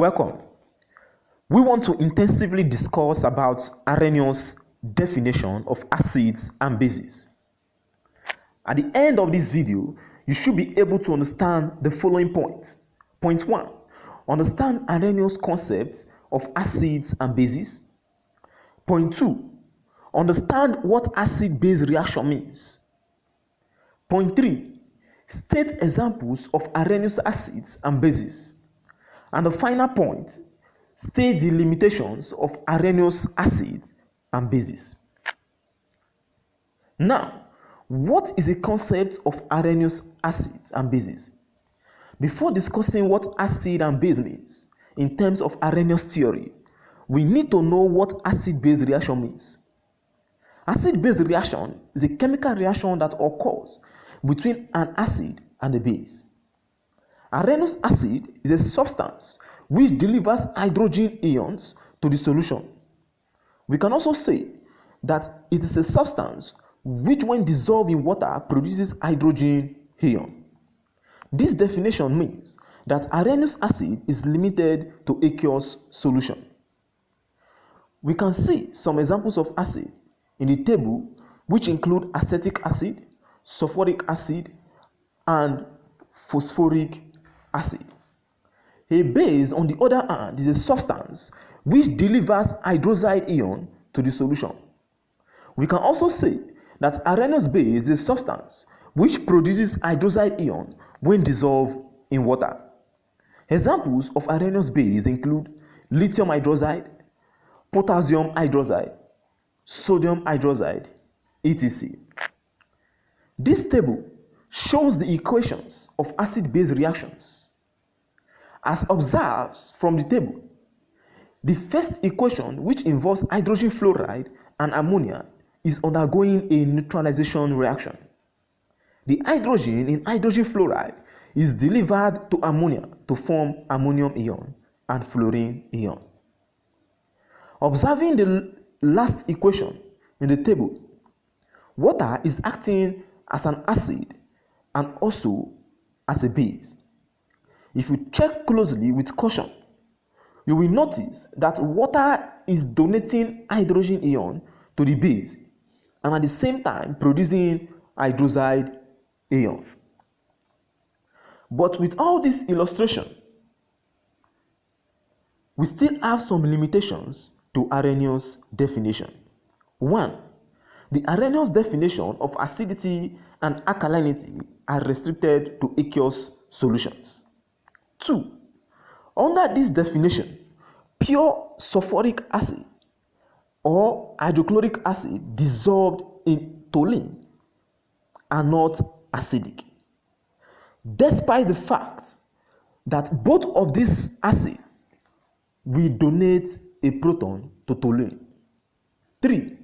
Welcome. We want to intensively discuss about Arrhenius' definition of acids and bases. At the end of this video, you should be able to understand the following points. Point 1. Understand Arrhenius' concept of acids and bases. Point 2. Understand what acid-base reaction means. Point 3. State examples of Arrhenius acids and bases. And the final point, state the limitations of Arrhenius acids and bases. Now, what is the concept of Arrhenius acids and bases? Before discussing what acid and base means in terms of Arrhenius theory, we need to know what acid-base reaction means. Acid-base reaction is a chemical reaction that occurs between an acid and a base. Arrhenius acid is a substance which delivers hydrogen ions to the solution. We can also say that it is a substance which, when dissolved in water, produces hydrogen ion. This definition means that Arrhenius acid is limited to aqueous solution. We can see some examples of acid in the table, which include acetic acid, sulphuric acid, and phosphoric acid. A base, on the other hand, is a substance which delivers hydroxide ion to the solution. We can also say that Arrhenius base is a substance which produces hydroxide ion when dissolved in water. Examples of Arrhenius base include lithium hydroxide, potassium hydroxide, sodium hydroxide, etc. This table shows the equations of acid-base reactions. As observed from the table, the first equation, which involves hydrogen fluoride and ammonia, is undergoing a neutralization reaction. The hydrogen in hydrogen fluoride is delivered to ammonia to form ammonium ion and fluorine ion. Observing the last equation in the table, water is acting as an acid and also as a base. If you check closely with caution, you will notice that water is donating hydrogen ion to the base and at the same time producing hydroxide ion. But with all this illustration, we still have some limitations to Arrhenius' definition. 1. The Arrhenius definition of acidity and alkalinity are restricted to aqueous solutions. 2. Under this definition, pure sulphuric acid or hydrochloric acid dissolved in toluene are not acidic, despite the fact that both of these acids will donate a proton to toluene. 3.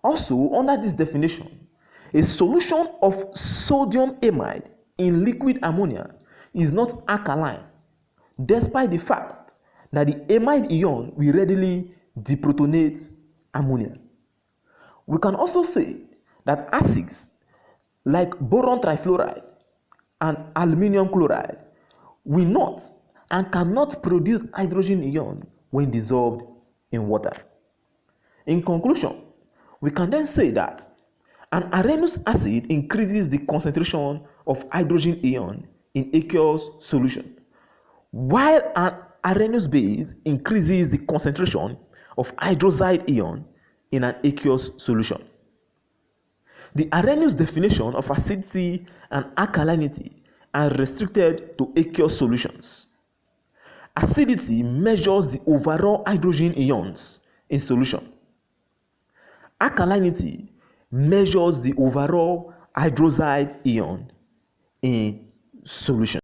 Also, under this definition, a solution of sodium amide in liquid ammonia is not alkaline, despite the fact that the amide ion will readily deprotonate ammonia. We can also say that acids like boron trifluoride and aluminium chloride will not and cannot produce hydrogen ion when dissolved in water. In conclusion, we can then say that an Arrhenius acid increases the concentration of hydrogen ion in aqueous solution, while an Arrhenius base increases the concentration of hydroxide ion in an aqueous solution. The Arrhenius definition of acidity and alkalinity are restricted to aqueous solutions. Acidity measures the overall hydrogen ions in solution. Alkalinity measures the overall hydroxide ion in solution.